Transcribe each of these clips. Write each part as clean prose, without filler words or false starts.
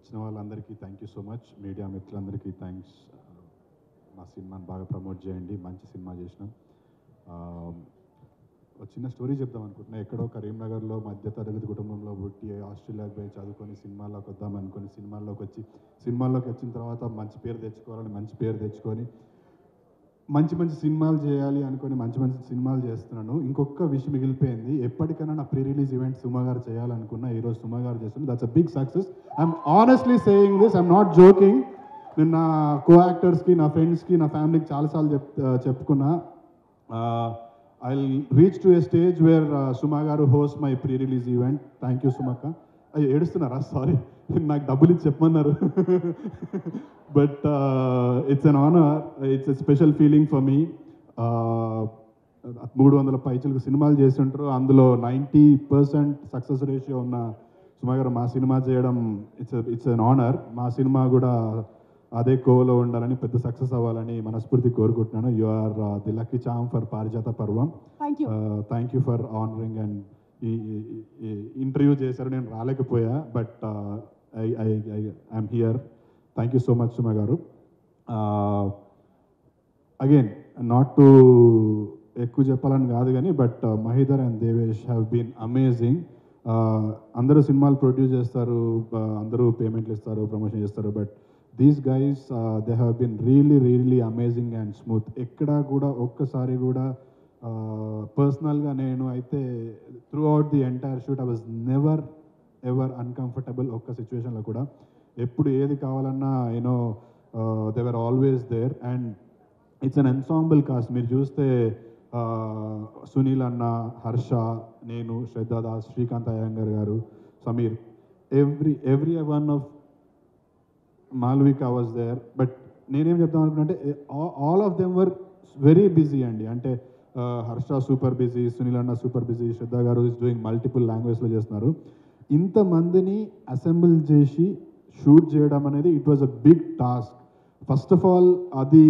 వచ్చిన వాళ్ళందరికీ thank you so much. Media మిత్రులందరికీ థ్యాంక్స్. మా సినిమాని బాగా ప్రమోట్ చేయండి. మంచి సినిమా చేసినాం. ఒక చిన్న స్టోరీ చెప్దాం అనుకుంటున్నా. ఎక్కడో కరీంనగర్లో మధ్యతరగతి కుటుంబంలో పుట్టి ఆస్ట్రేలియాకి పోయి చదువుకొని సినిమాల్లోకి వద్దాం అనుకుని సినిమాల్లోకి వచ్చిన తర్వాత మంచి పేరు తెచ్చుకొని మంచి సినిమాలు చేయాలి అనుకొని మంచి సినిమాలు చేస్తున్నాను. ఇంకొక విషయం మిగిలిపోయింది. ఎప్పటికైనా నా ప్రీ రిలీజ్ ఈవెంట్ సుమ గారు చేయాలనుకున్నా. ఈరోజు సుమ గారు చేస్తుంది. That's a big success. I'm honestly saying this, I'm not joking. నేను నా కో యాక్టర్స్కి, నా ఫ్రెండ్స్కి, నా ఫ్యామిలీకి చాలాసార్లు చెప్పుకున్నా. I reach to a stage where Suma garu host my pre release event. Thank you సుమక్క. అయ్యో ఏడుస్తున్నారా? సారీ, నాకు డబ్బులు ఇచ్చి చెప్పమన్నారు. But it's an honour, it's a special feeling for me. 300 పైచలకు సినిమాలు చేసి ఉంటారు. అందులో 90% సక్సెస్ రేషియో ఉన్న సుమ గారు మా సినిమా చేయడం ఇట్స్ అన్ ఆనర్. మా సినిమా కూడా అదే కోవలో ఉండాలని, పెద్ద సక్సెస్ అవ్వాలని మనస్ఫూర్తి కోరుకుంటున్నాను. You are the lucky charm for Parijatha Parvam. Thank you for honouring. And ఈ ఇంటర్వ్యూ చేశారు, నేను రాలేకపోయా, but I'm here. Thank you so much Suma garu. Again, not to ఎక్కువ చెప్పాలని కాదు కానీ, but Mahidhar and Devesh have been amazing. అందరూ సినిమాలు ప్రొడ్యూస్ చేస్తారు, అందరూ పేమెంట్లు ఇస్తారు, ప్రమోషన్ చేస్తారు, but these guys they have been really amazing and smooth. ఎక్కడా కూడా ఒక్కసారి కూడా పర్సనల్గా నేను అయితే throughout the entire shoot I was never ever uncomfortable. ఒక్క సిచ్యువేషన్లో కూడా ఎప్పుడు ఏది కావాలన్నా you know they were always there. And it's an ensemble cast. మీరు చూస్తే సునీల్ అన్న, హర్ష, నేను, Shraddha Das, Srikanth Iyengar garu, Sameer, every one of Malvika was there. But నేనేం చెప్తాం అనుకున్నా అంటే all of them were very busy అండి. అంటే హర్ష సూపర్ బిజీ, సునీల్ అన్న సూపర్ బిజీ, శ్రద్ధ గారు ఈజ్ డూయింగ్ మల్టిపుల్ లాంగ్వేజ్లో చేస్తున్నారు. ఇంతమందిని అసెంబుల్ చేసి షూట్ చేయడం అనేది it was a big task. First of all అది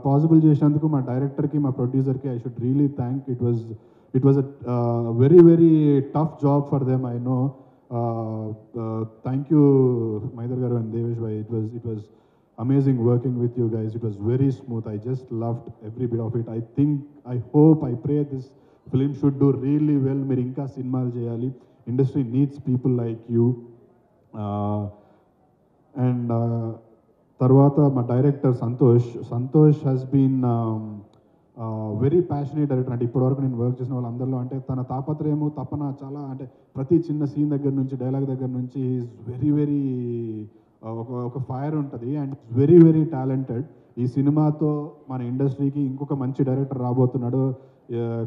పాసిబుల్ చేసినందుకు మా డైరెక్టర్కి, మా ప్రొడ్యూసర్కి I should really thank. It was a very tough job for them, I know. Thank you Maidar garu and Devesh bhai. It was amazing working with you guys. It was very smooth. I just loved every bit of it. I hope, I pray this film should do really well. Meer inka cinemalu cheyali. Industry needs people like you. And tarvata ma director Santosh has been very passionate director. అంటే ఇప్పటివరకు నేను work చేసిన వాళ్ళందరిలో అంటే తన తాపత్రయము, తపన చాలా, అంటే ప్రతి చిన్న సీన్ దగ్గర నుంచి, డైలాగ్ దగ్గర నుంచి ఈజ్ వెరీ ఒక ఫైర్ ఉంటుంది. And very talented. ఈ సినిమాతో మన ఇండస్ట్రీకి ఇంకొక మంచి డైరెక్టర్ రాబోతున్నాడు.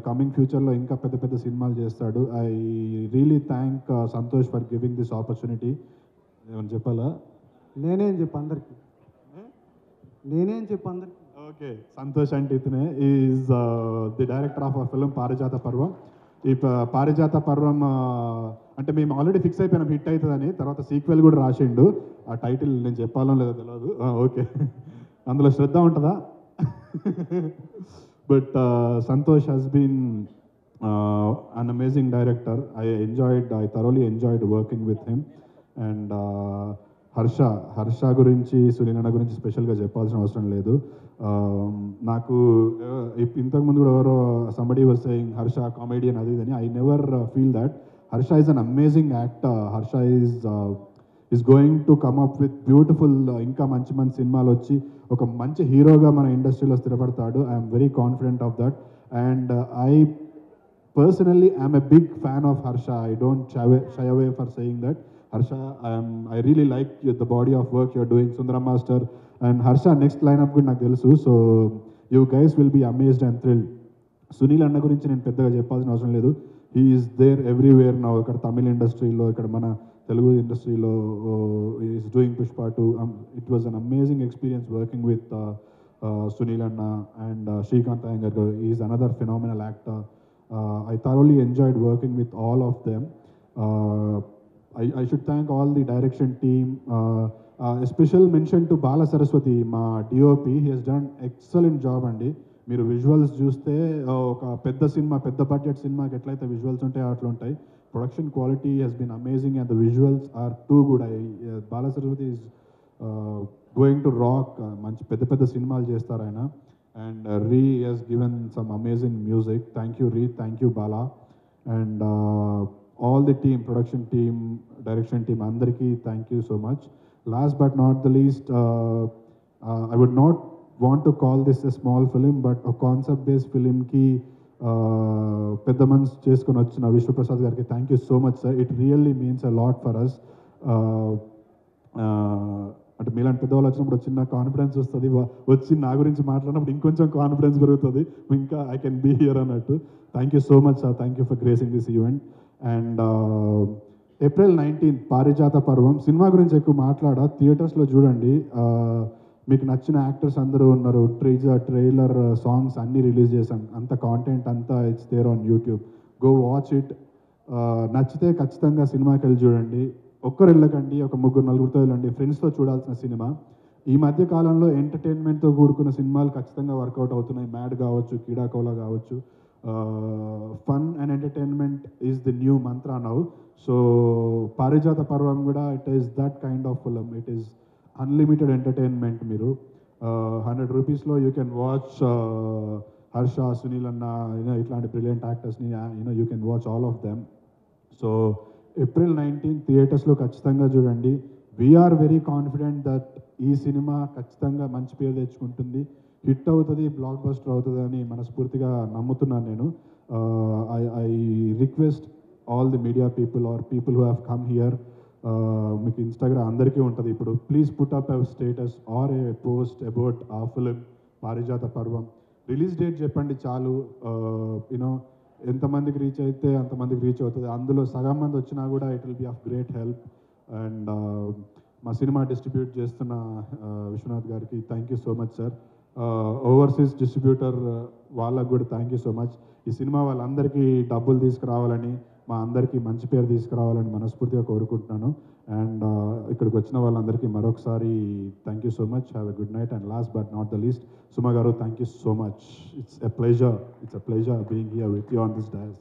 కమింగ్ ఫ్యూచర్లో ఇంకా పెద్ద సినిమాలు చేస్తాడు. I really thank Santosh for giving this opportunity. ఏమని చెప్పాలా? నేనేం చెప్పు అందరికి. ఓకే, సంతోష్ అంటే ఇతనే is the director of a film పారిజాత పర్వం. ఈ పారిజాత పర్వం అంటే మేము ఆల్రెడీ ఫిక్స్ అయిపోయినాం హిట్ అవుతుందని. తర్వాత సీక్వెల్ కూడా రాసిండు. ఆ టైటిల్ నేను చెప్పాలో లేదో తెలియదు. ఓకే, అందులో శ్రద్ధ ఉంటుందా? But Santosh has been an amazing director. I thoroughly enjoyed working with him. And Harsha గురించి, సునీల్ అన్న గురించి స్పెషల్గా చెప్పాల్సిన అవసరం లేదు. నాకు ఇంతకుముందు కూడా ఎవరో somebody was saying Harsha comedian అది ఇదని. I never feel that. Harsha is an amazing actor. Harsha is going to come up with beautiful, ఇంకా మంచి సినిమాలు వచ్చి ఒక మంచి హీరోగా మన ఇండస్ట్రీలో స్థిరపడతాడు. I'm very confident of that. And I personally am a big fan of Harsha. I don't shy away for saying that. Harsha, I really like the body of work you're doing, Sundaram Master. And Harsha, next lineup కూడా నాకు తెలుసు. So you guys will be amazed and thrilled. Sunil అన్న గురించి నేను పెద్దగా చెప్పాల్సిన అవసరం లేదు. He is there everywhere now. ఇక్కడ తమిళ ఇండస్ట్రీలో, ఇక్కడ మన తెలుగు ఇండస్ట్రీలో is doing Pushpa 2. It was an amazing experience working with Sunil అన్న. And Srikanth Iyengar garu is another phenomenal actor. I thoroughly enjoyed working with all of them. I should thank all the direction team. A special mention to Bala Saraswati, మా DOP. He has done excellent job అండి. మీరు visuals చూస్తే ఒక పెద్ద budget సినిమాకి ఎట్లయితే visuals ఉంటాయో అట్లా ఉంటాయి. production quality has been amazing and the visuals are too good. Bala Saraswati is going to rock. మంచి పెద్ద పెద్ద సినిమాలు చేస్తారు ఆయన. And Ree has given some amazing music. Thank you Ree, thank you Bala. And all the team, production team, direction team, andarki thank you so much. Last but not the least, I would not want to call this a small film, but a concept based film ki పెద్ద మనసు చేసుకొని వచ్చిన విశ్వప్రసాద్ గారికి thank you so much sir. It really means a lot for us. అంటే మీలాంటి పెద్దవాళ్ళు వచ్చినప్పుడు చిన్న కాన్ఫిడెన్స్ వస్తుంది, వచ్చి నా గురించి మాట్లాడినప్పుడు ఇంకొంచెం కాన్ఫిడెన్స్ పెరుగుతుంది, ఇంకా ఐ కెన్ బీ హియర్ అన్నట్టు. Thank you so much sir, thank you for gracing this event. And April 19th పారిజాత పర్వం సినిమా గురించి ఎక్కువ థియేటర్స్లో చూడండి. మీకు నచ్చిన యాక్టర్స్ అందరూ ఉన్నారు. ట్రైలర్ సాంగ్స్ అన్నీ రిలీజ్ చేశాం, అంత కాంటెంట్ అంతా it's there on YouTube. Go watch it. నచ్చితే ఖచ్చితంగా సినిమాకి వెళ్ళి చూడండి. ఒక్కరు వెళ్ళకండి, ఒక ముగ్గురు నలుగురితో వెళ్ళండి. ఫ్రెండ్స్తో చూడాల్సిన సినిమా. ఈ మధ్య కాలంలో ఎంటర్టైన్మెంట్తో కూడుకున్న సినిమాలు ఖచ్చితంగా వర్కౌట్ అవుతున్నాయి. మ్యాడ్ కావచ్చు, కీడాకోలా కావచ్చు. Fun and entertainment is the new mantra now. So Parijatha Parvam కూడా it is that kind of film. It is unlimited entertainment. మీరు 100 రూపీస్లో you can watch Harsha, Sunil అన్న, ఇట్లాంటి బ్రిలియంట్ యాక్టర్స్ని you can watch all of them. So April 19th థియేటర్స్లో ఖచ్చితంగా చూడండి. We're very confident that ఈ సినిమా ఖచ్చితంగా మంచి పేరు తెచ్చుకుంటుంది, హిట్ అవుతుంది, బ్లాక్ బస్టర్ అవుతుంది అని మనస్ఫూర్తిగా నమ్ముతున్నాను నేను. I request all the media people or people who have come here, మీకు ఇన్స్టాగ్రామ్ అందరికీ ఉంటుంది ఇప్పుడు, please put up a status or a post about ఆ film Parijatha Parvam. Release date చెప్పండి చాలు. యూనో ఎంతమందికి రీచ్ అయితే అంతమందికి రీచ్ అవుతుంది. అందులో సగం మంది వచ్చినా కూడా it will be of great help. And మా సినిమా డిస్ట్రిబ్యూట్ చేస్తున్న విశ్వనాథ్ గారికి thank you so much sir. Overseas distributor వాళ్ళకు కూడా థ్యాంక్ యూ సో మచ్. ఈ సినిమా వాళ్ళందరికీ డబ్బులు తీసుకురావాలని, మా అందరికీ మంచి పేరు తీసుకురావాలని మనస్ఫూర్తిగా కోరుకుంటున్నాను. అండ్ ఇక్కడికి వచ్చిన వాళ్ళందరికీ మరొకసారి thank you so much. Have a good night. And last but not the least, Suma garu thank you so much. It's a pleasure being here with you on this dice.